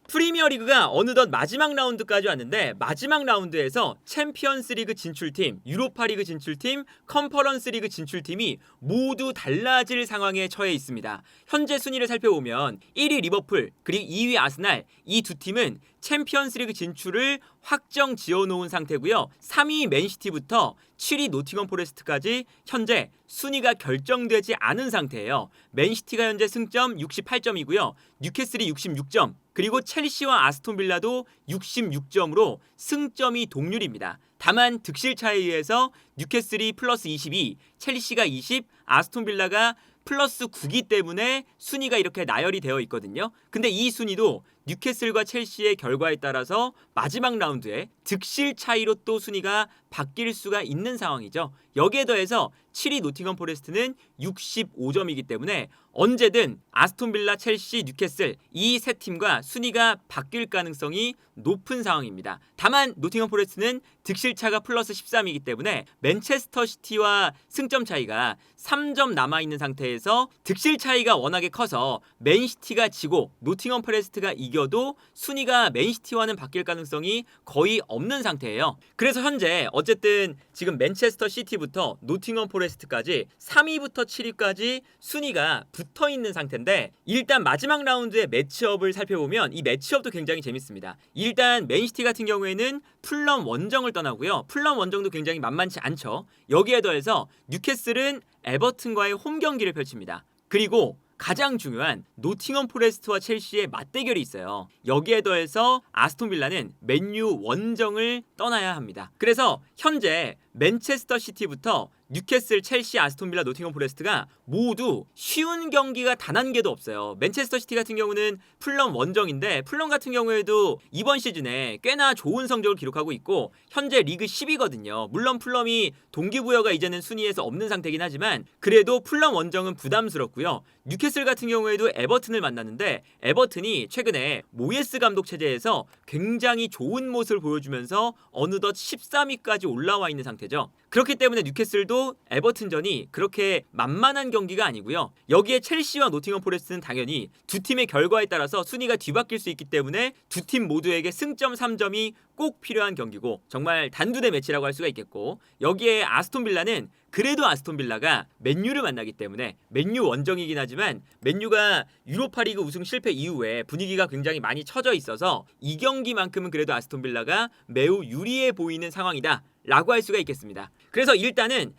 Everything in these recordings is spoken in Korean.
프리미어리그가 어느덧 마지막 라운드까지 왔는데 마지막 라운드에서 챔피언스리그 진출팀, 유로파리그 진출팀, 컨퍼런스리그 진출팀이 모두 달라질 상황에 처해 있습니다. 현재 순위를 살펴보면 1위 리버풀 그리고 2위 아스날 이 두 팀은 챔피언스리그 진출을 확정 지어놓은 상태고요. 3위 맨시티부터 7위 노팅엄 포레스트까지 현재 순위가 결정되지 않은 상태예요. 맨시티가 현재 승점 68점이고요. 뉴캐슬이 66점, 그리고 첼시와 아스톤빌라도 66점으로 승점이 동률입니다. 다만 득실차에 의해서 뉴캐슬이 플러스 22, 첼시가 20, 아스톤빌라가 플러스 9기 때문에 순위가 이렇게 나열이 되어 있거든요. 근데 이 순위도 뉴캐슬과 첼시의 결과에 따라서 마지막 라운드에 득실 차이로 또 순위가 바뀔 수가 있는 상황이죠. 여기에 더해서 7위 노팅엄 포레스트는 65점이기 때문에 언제든 아스톤빌라, 첼시, 뉴캐슬 이 세 팀과 순위가 바뀔 가능성이 높은 상황입니다. 다만 노팅엄 포레스트는 득실차가 플러스 13이기 때문에 맨체스터 시티와 승점 차이가 3점 남아있는 상태에서 득실 차이가 워낙에 커서 맨시티가 지고 노팅엄 포레스트가 이겨도 순위가 맨시티와는 바뀔 가능성이 거의 없는 상태예요. 그래서 현재 어쨌든 지금 맨체스터 시티부터 노팅엄 포레스트까지 3위부터 7위까지 순위가 붙어있는 상태인데 일단 마지막 라운드의 매치업을 살펴보면 이 매치업도 굉장히 재밌습니다. 일단 맨시티 같은 경우에는 풀럼 원정을 떠나고요. 풀럼 원정도 굉장히 만만치 않죠. 여기에 더해서 뉴캐슬은 에버튼과의 홈 경기를 펼칩니다. 그리고 가장 중요한 노팅엄 포레스트와 첼시의 맞대결이 있어요. 여기에 더해서 아스톤 빌라는 맨유 원정을 떠나야 합니다. 그래서 현재 맨체스터 시티부터 뉴캐슬, 첼시, 아스톤 빌라, 노팅엄 포레스트가 모두 쉬운 경기가 단 한 개도 없어요. 맨체스터 시티 같은 경우는 풀럼 원정인데 풀럼 같은 경우에도 이번 시즌에 꽤나 좋은 성적을 기록하고 있고 현재 리그 10위거든요. 물론 풀럼이 동기부여가 이제는 순위에서 없는 상태긴 하지만 그래도 풀럼 원정은 부담스럽고요. 뉴캐슬 같은 경우에도 에버튼을 만났는데 에버튼이 최근에 모예스 감독 체제에서 굉장히 좋은 모습을 보여주면서 어느덧 13위까지 올라와 있는 상태죠. 그렇기 때문에 뉴캐슬도 에버튼전이 그렇게 만만한 경기가 아니고요. 여기에 첼시와 노팅엄 포레스트는 당연히 두 팀의 결과에 따라서 순위가 뒤바뀔 수 있기 때문에 두 팀 모두에게 승점 3점이 꼭 필요한 경기고 정말 단두대 매치라고 할 수가 있겠고 여기에 아스톤 빌라는 그래도 아스톤 빌라가 맨유를 만나기 때문에 맨유 원정이긴 하지만 맨유가 유로파리그 우승 실패 이후에 분위기가 굉장히 많이 처져 있어서 이 경기만큼은 그래도 아스톤 빌라가 매우 유리해 보이는 상황이다 라고 할 수가 있겠습니다. 그래서 일단은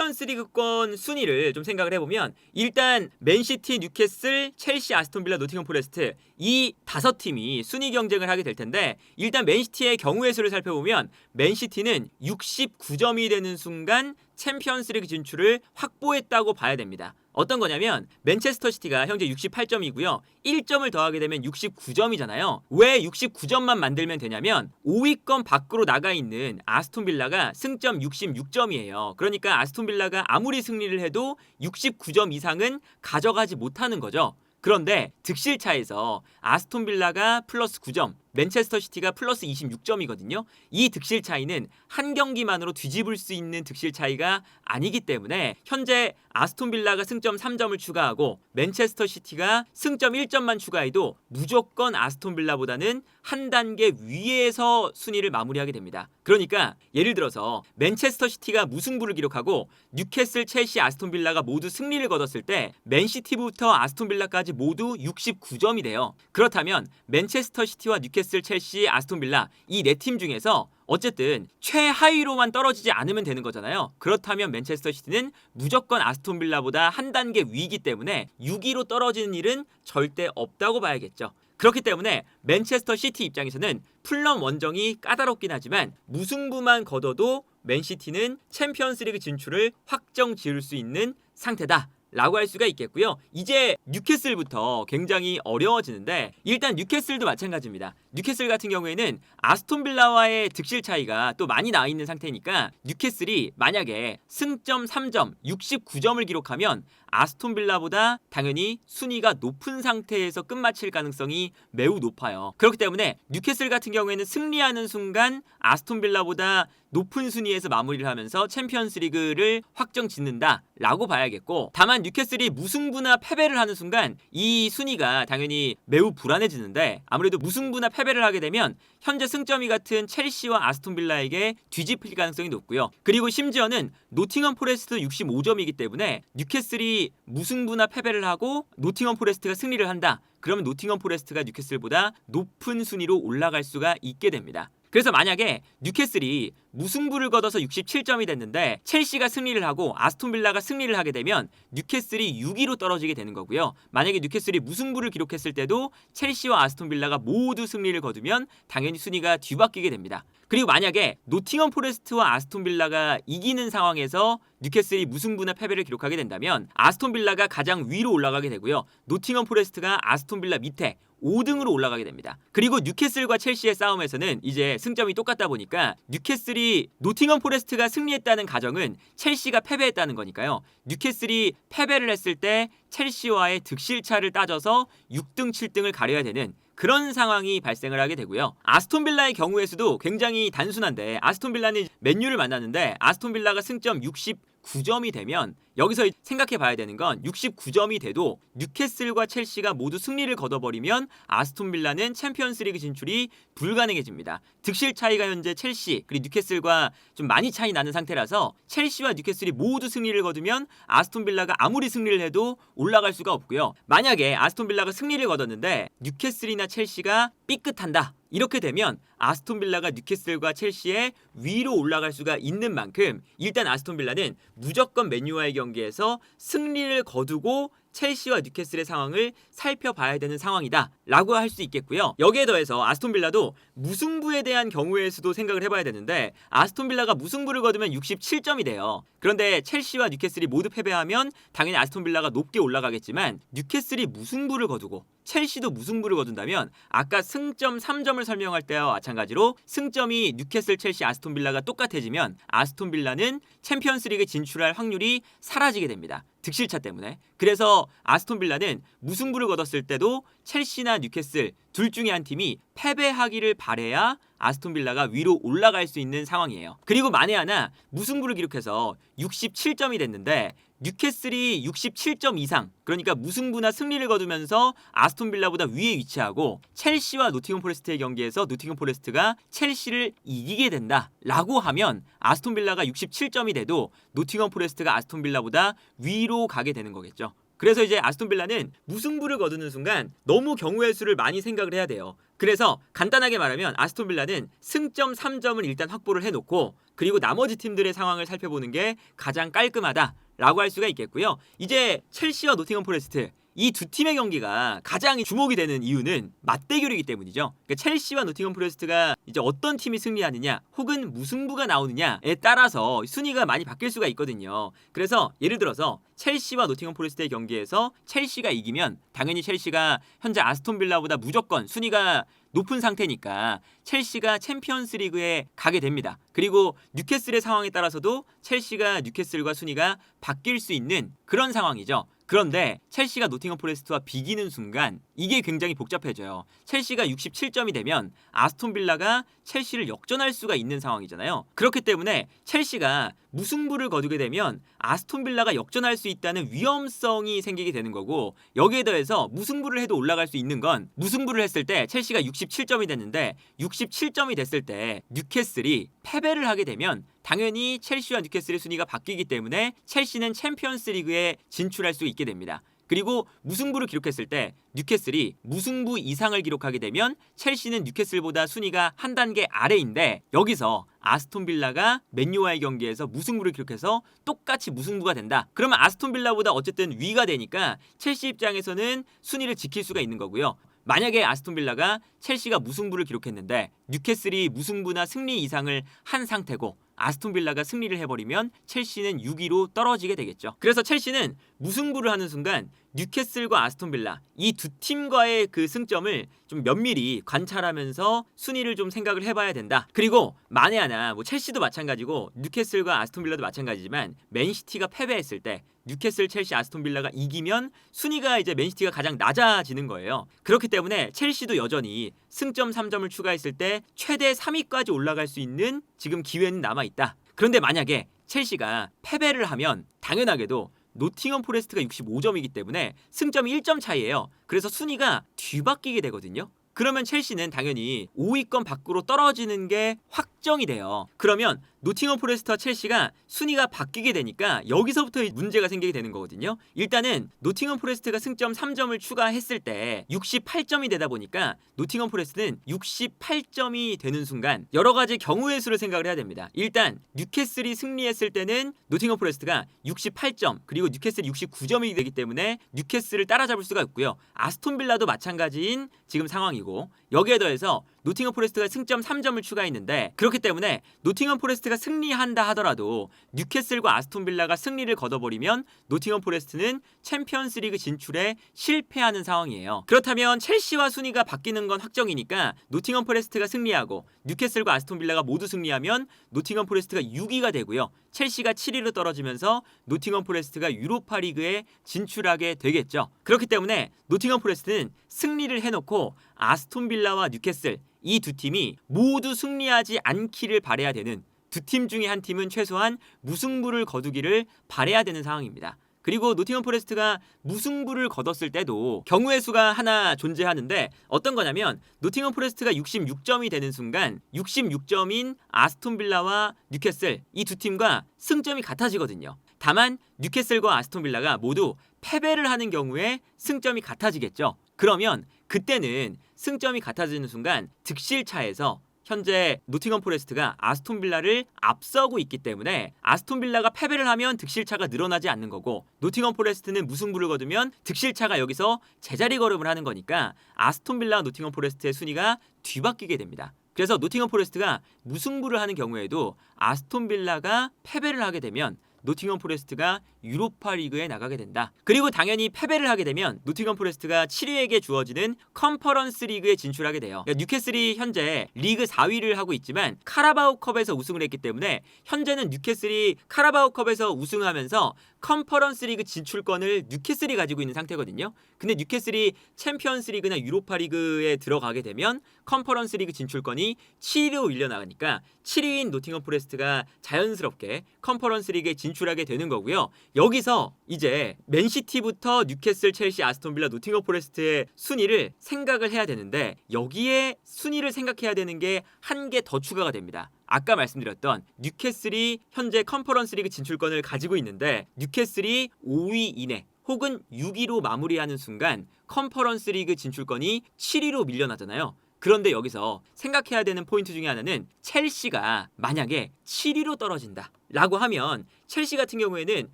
챔피언스리그권 순위를 좀 생각을 해보면 일단 맨시티, 뉴캐슬, 첼시, 아스톤빌라, 노팅엄 포레스트 이 다섯 팀이 순위 경쟁을 하게 될 텐데 일단 맨시티의 경우의 수를 살펴보면 맨시티는 69점이 되는 순간 챔피언스리그 진출을 확보했다고 봐야 됩니다. 어떤 거냐면 맨체스터 시티가 현재 68점이고요. 1점을 더하게 되면 69점이잖아요. 왜 69점만 만들면 되냐면 5위권 밖으로 나가 있는 아스톤 빌라가 승점 66점이에요. 그러니까 아스톤 빌라가 아무리 승리를 해도 69점 이상은 가져가지 못하는 거죠. 그런데 득실차에서 아스톤 빌라가 플러스 9점, 맨체스터 시티가 플러스 26점이거든요. 이 득실 차이는 한 경기만으로 뒤집을 수 있는 득실 차이가 아니기 때문에 현재 아스톤 빌라가 승점 3점을 추가하고 맨체스터 시티가 승점 1점만 추가해도 무조건 아스톤 빌라보다는 한 단계 위에서 순위를 마무리하게 됩니다. 그러니까 예를 들어서 맨체스터 시티가 무승부를 기록하고 뉴캐슬, 첼시, 아스톤 빌라가 모두 승리를 거뒀을 때 맨시티부터 아스톤 빌라까지 모두 69점이 돼요. 그렇다면 맨체스터 시티와 뉴캐슬, 첼시, 아스톤 빌라 이 네 팀 중에서 어쨌든 최하위로만 떨어지지 않으면 되는 거잖아요. 그렇다면 맨체스터 시티는 무조건 아스톤 빌라보다 한 단계 위이기 때문에 6위로 떨어지는 일은 절대 없다고 봐야겠죠. 그렇기 때문에 맨체스터 시티 입장에서는 풀럼 원정이 까다롭긴 하지만 무승부만 거둬도 맨시티는 챔피언스리그 진출을 확정 지을 수 있는 상태다 라고 할 수가 있겠고요. 이제 뉴캐슬부터 굉장히 어려워지는데 일단 뉴캐슬도 마찬가지입니다. 뉴캐슬 같은 경우에는 아스톤 빌라와의 득실 차이가 또 많이 나 있는 상태니까 뉴캐슬이 만약에 승점 3점 69점을 기록하면 아스톤 빌라보다 당연히 순위가 높은 상태에서 끝마칠 가능성이 매우 높아요. 그렇기 때문에 뉴캐슬 같은 경우에는 승리하는 순간 아스톤 빌라보다 높은 순위에서 마무리를 하면서 챔피언스리그를 확정짓는다라고 봐야겠고, 다만 뉴캐슬이 무승부나 패배를 하는 순간 이 순위가 당연히 매우 불안해지는데, 아무래도 무승부나 패배를 하게 되면 현재 승점이 같은 첼시와 아스톤빌라에게 뒤집힐 가능성이 높고요. 그리고 심지어는 노팅엄 포레스트 65점이기 때문에 뉴캐슬이 무승부나 패배를 하고 노팅엄 포레스트가 승리를 한다. 그러면 노팅엄 포레스트가 뉴캐슬보다 높은 순위로 올라갈 수가 있게 됩니다. 그래서 만약에 뉴캐슬이 무승부를 거둬서 67점이 됐는데 첼시가 승리를 하고 아스톤빌라가 승리를 하게 되면 뉴캐슬이 6위로 떨어지게 되는 거고요. 만약에 뉴캐슬이 무승부를 기록했을 때도 첼시와 아스톤빌라가 모두 승리를 거두면 당연히 순위가 뒤바뀌게 됩니다. 그리고 만약에 노팅엄 포레스트와 아스톤빌라가 이기는 상황에서 뉴캐슬이 무승부나 패배를 기록하게 된다면 아스톤빌라가 가장 위로 올라가게 되고요. 노팅엄 포레스트가 아스톤빌라 밑에 5등으로 올라가게 됩니다. 그리고 뉴캐슬과 첼시의 싸움에서는 이제 승점이 똑같다 보니까 뉴캐슬이 노팅엄 포레스트가 승리했다는 가정은 첼시가 패배했다는 거니까요. 뉴캐슬이 패배를 했을 때 첼시와의 득실차를 따져서 6등, 7등을 가려야 되는 그런 상황이 발생을 하게 되고요. 아스톤빌라의 경우에서도 굉장히 단순한데, 아스톤빌라는 맨유를 만났는데 아스톤빌라가 승점 69점이 되면 여기서 생각해 봐야 되는 건 69점이 돼도 뉴캐슬과 첼시가 모두 승리를 거둬버리면 아스톤빌라는 챔피언스리그 진출이 불가능해집니다. 득실 차이가 현재 첼시 그리고 뉴캐슬과 좀 많이 차이 나는 상태라서 첼시와 뉴캐슬이 모두 승리를 거두면 아스톤빌라가 아무리 승리를 해도 올라갈 수가 없고요. 만약에 아스톤빌라가 승리를 거뒀는데 뉴캐슬이나 첼시가 삐끗한다. 이렇게 되면 아스톤빌라가 뉴캐슬과 첼시의 위로 올라갈 수가 있는 만큼 일단 아스톤빌라는 무조건 맨유와의 경기에서 승리를 거두고 첼시와 뉴캐슬의 상황을 살펴봐야 되는 상황이다 라고 할 수 있겠고요. 여기에 더해서 아스톤빌라도 무승부에 대한 경우의 수도 생각을 해봐야 되는데, 아스톤빌라가 무승부를 거두면 67점이 돼요. 그런데 첼시와 뉴캐슬이 모두 패배하면 당연히 아스톤빌라가 높게 올라가겠지만, 뉴캐슬이 무승부를 거두고 첼시도 무승부를 거둔다면 아까 승점 3점을 설명할 때와 마찬가지로 승점이 뉴캐슬, 첼시, 아스톤빌라가 똑같아지면 아스톤빌라는 챔피언스리그 진출할 확률이 사라지게 됩니다. 득실차 때문에. 그래서 아스톤빌라는 무승부를 거뒀을 때도 첼시나 뉴캐슬 둘 중에 한 팀이 패배하기를 바래야 아스톤빌라가 위로 올라갈 수 있는 상황이에요. 그리고 만에 하나 무승부를 기록해서 67점이 됐는데 뉴캐슬이 67점 이상, 그러니까 무승부나 승리를 거두면서 아스톤빌라보다 위에 위치하고 첼시와 노팅엄 포레스트의 경기에서 노팅엄 포레스트가 첼시를 이기게 된다라고 하면 아스톤빌라가 67점이 돼도 노팅엄 포레스트가 아스톤빌라보다 위로 가게 되는 거겠죠. 그래서 이제 아스톤빌라는 무승부를 거두는 순간 너무 경우의 수를 많이 생각을 해야 돼요. 그래서 간단하게 말하면 아스톤빌라는 승점 3점을 일단 확보를 해놓고, 그리고 나머지 팀들의 상황을 살펴보는 게 가장 깔끔하다 라고 할 수가 있겠고요. 이제 첼시와 노팅엄 포레스트 이 두 팀의 경기가 가장 주목이 되는 이유는 맞대결이기 때문이죠. 그러니까 첼시와 노팅엄 포레스트가 이제 어떤 팀이 승리하느냐 혹은 무승부가 나오느냐에 따라서 순위가 많이 바뀔 수가 있거든요. 그래서 예를 들어서 첼시와 노팅엄 포레스트의 경기에서 첼시가 이기면 당연히 첼시가 현재 아스톤빌라보다 무조건 순위가 높은 상태니까 첼시가 챔피언스 리그에 가게 됩니다. 그리고 뉴캐슬의 상황에 따라서도 첼시가 뉴캐슬과 순위가 바뀔 수 있는 그런 상황이죠. 그런데 첼시가 노팅엄 포레스트와 비기는 순간 이게 굉장히 복잡해져요. 첼시가 67점이 되면 아스톤빌라가 첼시를 역전할 수가 있는 상황이잖아요. 그렇기 때문에 첼시가 무승부를 거두게 되면 아스톤빌라가 역전할 수 있다는 위험성이 생기게 되는 거고, 여기에 더해서 무승부를 해도 올라갈 수 있는 건, 무승부를 했을 때 첼시가 67점이 됐는데 67점이 됐을 때 뉴캐슬이 패배를 하게 되면 당연히 첼시와 뉴캐슬의 순위가 바뀌기 때문에 첼시는 챔피언스 리그에 진출할 수 있게 됩니다. 그리고 무승부를 기록했을 때 뉴캐슬이 무승부 이상을 기록하게 되면 첼시는 뉴캐슬보다 순위가 한 단계 아래인데, 여기서 아스톤빌라가 맨유와의 경기에서 무승부를 기록해서 똑같이 무승부가 된다. 그러면 아스톤빌라보다 어쨌든 위가 되니까 첼시 입장에서는 순위를 지킬 수가 있는 거고요. 만약에 아스톤빌라가 첼시가 무승부를 기록했는데 뉴캐슬이 무승부나 승리 이상을 한 상태고 아스톤빌라가 승리를 해버리면 첼시는 6위로 떨어지게 되겠죠. 그래서 첼시는 무승부를 하는 순간 뉴캐슬과 아스톤빌라 이 두 팀과의 그 승점을 좀 면밀히 관찰하면서 순위를 좀 생각을 해봐야 된다. 그리고 만에 하나 뭐 첼시도 마찬가지고 뉴캐슬과 아스톤빌라도 마찬가지지만 맨시티가 패배했을 때 뉴캐슬, 첼시, 아스톤빌라가 이기면 순위가 이제 맨시티가 가장 낮아지는 거예요. 그렇기 때문에 첼시도 여전히 승점 3점을 추가했을 때 최대 3위까지 올라갈 수 있는 지금 기회는 남아있다. 그런데 만약에 첼시가 패배를 하면 당연하게도 노팅엄 포레스트가 65점이기 때문에 승점이 1점 차이예요. 그래서 순위가 뒤바뀌게 되거든요. 그러면 첼시는 당연히 5위권 밖으로 떨어지는 게 확정이 돼요. 그러면 노팅엄 포레스트와 첼시가 순위가 바뀌게 되니까 여기서부터 문제가 생기게 되는 거거든요. 일단은 노팅엄 포레스트가 승점 3점을 추가했을 때 68점이 되다 보니까 노팅엄 포레스트는 68점이 되는 순간 여러 가지 경우의 수를 생각을 해야 됩니다. 일단 뉴캐슬이 승리했을 때는 노팅엄 포레스트가 68점 그리고 뉴캐슬이 69점이 되기 때문에 뉴캐슬을 따라잡을 수가 있고요. 아스톤 빌라도 마찬가지인 지금 상황이고 여기에 더해서 노팅엄 포레스트가 승점 3점을 추가했는데 그렇기 때문에 노팅엄 포레스트가 승리한다 하더라도 뉴캐슬과 아스톤 빌라가 승리를 거둬버리면 노팅엄 포레스트는 챔피언스 리그 진출에 실패하는 상황이에요. 그렇다면 첼시와 순위가 바뀌는 건 확정이니까 노팅엄 포레스트가 승리하고 뉴캐슬과 아스톤 빌라가 모두 승리하면 노팅엄 포레스트가 6위가 되고요. 첼시가 7위로 떨어지면서 노팅엄 포레스트가 유로파 리그에 진출하게 되겠죠. 그렇기 때문에 노팅엄 포레스트는 승리를 해놓고 아스톤 빌라와 뉴캐슬 이 두 팀이 모두 승리하지 않기를 바라야 되는 두 팀 중에 한 팀은 최소한 무승부를 거두기를 바라야 되는 상황입니다. 그리고 노팅엄 포레스트가 무승부를 거뒀을 때도 경우의 수가 하나 존재하는데 어떤 거냐면 노팅엄 포레스트가 66점이 되는 순간 66점인 아스톤 빌라와 뉴캐슬 이 두 팀과 승점이 같아지거든요. 다만 뉴캐슬과 아스톤 빌라가 모두 패배를 하는 경우에 승점이 같아지겠죠. 그러면 그때는 승점이 같아지는 순간 득실차에서 현재 노팅엄 포레스트가 아스톤 빌라를 앞서고 있기 때문에 아스톤 빌라가 패배를 하면 득실차가 늘어나지 않는 거고 노팅엄 포레스트는 무승부를 거두면 득실차가 여기서 제자리 걸음을 하는 거니까 아스톤 빌라와 노팅엄 포레스트의 순위가 뒤바뀌게 됩니다. 그래서 노팅엄 포레스트가 무승부를 하는 경우에도 아스톤 빌라가 패배를 하게 되면 노팅엄 포레스트가 유로파 리그에 나가게 된다. 그리고 당연히 패배를 하게 되면 노팅엄 포레스트가 7위에게 주어지는 컨퍼런스 리그에 진출하게 돼요. 그러니까 뉴캐슬이 현재 리그 4위를 하고 있지만 카라바오컵에서 우승을 했기 때문에 현재는 뉴캐슬이 카라바오컵에서 우승하면서 컨퍼런스 리그 진출권을 뉴캐슬이 가지고 있는 상태거든요. 근데 뉴캐슬이 챔피언스 리그나 유로파 리그에 들어가게 되면 컨퍼런스 리그 진출권이 7위로 밀려나가니까 7위인 노팅엄 포레스트가 자연스럽게 컨퍼런스 리그에 진출하게 되는 거고요. 여기서 이제 맨시티부터 뉴캐슬, 첼시, 아스톤 빌라, 노팅엄 포레스트의 순위를 생각을 해야 되는데 여기에 순위를 생각해야 되는 게 한 개 더 추가가 됩니다. 아까 말씀드렸던 뉴캐슬이 현재 컨퍼런스 리그 진출권을 가지고 있는데 뉴캐슬이 5위 이내 혹은 6위로 마무리하는 순간 컨퍼런스 리그 진출권이 7위로 밀려나잖아요. 그런데 여기서 생각해야 되는 포인트 중에 하나는 첼시가 만약에 7위로 떨어진다 라고 하면 첼시 같은 경우에는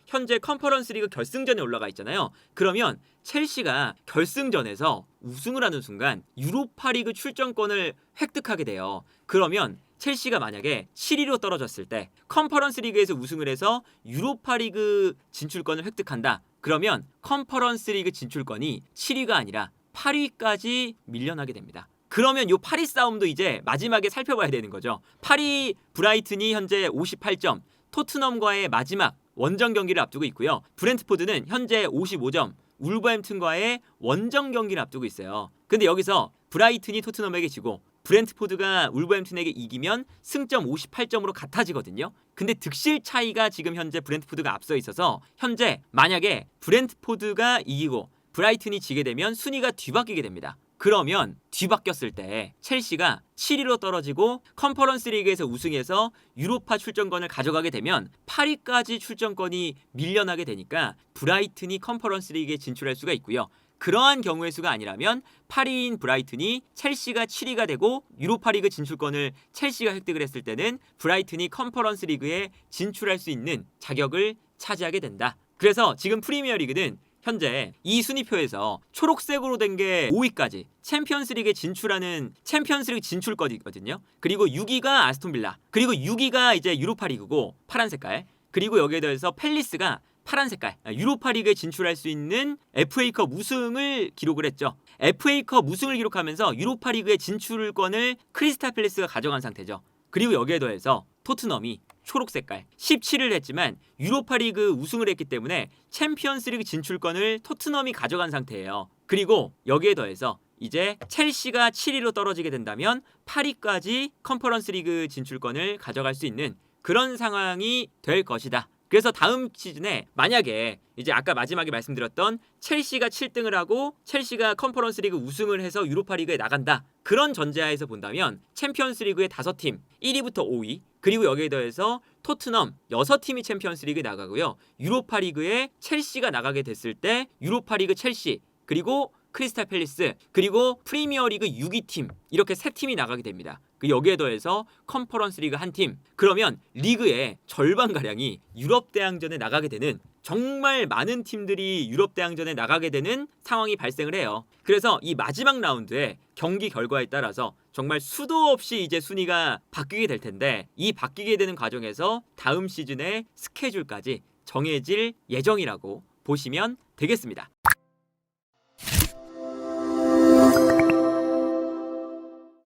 현재 컨퍼런스 리그 결승전에 올라가 있잖아요. 그러면 첼시가 결승전에서 우승을 하는 순간 유로파 리그 출전권을 획득하게 돼요. 그러면 첼시가 만약에 7위로 떨어졌을 때 컨퍼런스 리그에서 우승을 해서 유로파 리그 진출권을 획득한다. 그러면 컨퍼런스 리그 진출권이 7위가 아니라 8위까지 밀려나게 됩니다. 그러면 요 8위 싸움도 이제 마지막에 살펴봐야 되는 거죠. 8위 브라이튼이 현재 58점, 토트넘과의 마지막 원정 경기를 앞두고 있고요. 브렌트포드는 현재 55점, 울버햄튼과의 원정 경기를 앞두고 있어요. 근데 여기서 브라이튼이 토트넘에게 지고 브렌트포드가 울버햄튼에게 이기면 승점 58점으로 같아지거든요. 근데 득실 차이가 지금 현재 브렌트포드가 앞서 있어서 현재 만약에 브렌트포드가 이기고 브라이튼이 지게 되면 순위가 뒤바뀌게 됩니다. 그러면 뒤바뀌었을 때 첼시가 7위로 떨어지고 컨퍼런스 리그에서 우승해서 유로파 출전권을 가져가게 되면 8위까지 출전권이 밀려나게 되니까 브라이튼이 컨퍼런스 리그에 진출할 수가 있고요. 그러한 경우의 수가 아니라면 8위인 브라이튼이 첼시가 7위가 되고 유로파리그 진출권을 첼시가 획득을 했을 때는 브라이튼이 컨퍼런스 리그에 진출할 수 있는 자격을 차지하게 된다. 그래서 지금 프리미어리그는 현재 이 순위표에서 초록색으로 된 게 5위까지 챔피언스리그에 진출하는 챔피언스리그 진출권이거든요. 그리고 6위가 아스톤 빌라, 그리고 6위가 이제 유로파리그고 파란 색깔, 그리고 여기에 더해서 팰리스가 파란 색깔, 유로파리그에 진출할 수 있는 FA컵 우승을 기록을 했죠. FA컵 우승을 기록하면서 유로파리그의 진출권을 크리스탈 팰리스가 가져간 상태죠. 그리고 여기에 더해서 토트넘이 초록색깔 17을 했지만 유로파리그 우승을 했기 때문에 챔피언스리그 진출권을 토트넘이 가져간 상태예요. 그리고 여기에 더해서 이제 첼시가 7위로 떨어지게 된다면 8위까지 컨퍼런스 리그 진출권을 가져갈 수 있는 그런 상황이 될 것이다. 그래서 다음 시즌에 만약에 이제 아까 마지막에 말씀드렸던 첼시가 7등을 하고 첼시가 컨퍼런스 리그 우승을 해서 유로파 리그에 나간다. 그런 전제하에서 본다면 챔피언스 리그의 5팀 1위부터 5위 그리고 여기에 더해서 토트넘 6팀이 챔피언스 리그에 나가고요. 유로파 리그에 첼시가 나가게 됐을 때 유로파 리그 첼시 그리고 크리스탈 팰리스 그리고 프리미어리그 6위 팀 이렇게 3팀이 나가게 됩니다. 여기에 더해서 컨퍼런스 리그 한 팀 그러면 리그의 절반가량이 유럽 대항전에 나가게 되는 정말 많은 팀들이 유럽 대항전에 나가게 되는 상황이 발생을 해요. 그래서 이 마지막 라운드의 경기 결과에 따라서 정말 수도 없이 이제 순위가 바뀌게 될 텐데 이 바뀌게 되는 과정에서 다음 시즌의 스케줄까지 정해질 예정이라고 보시면 되겠습니다.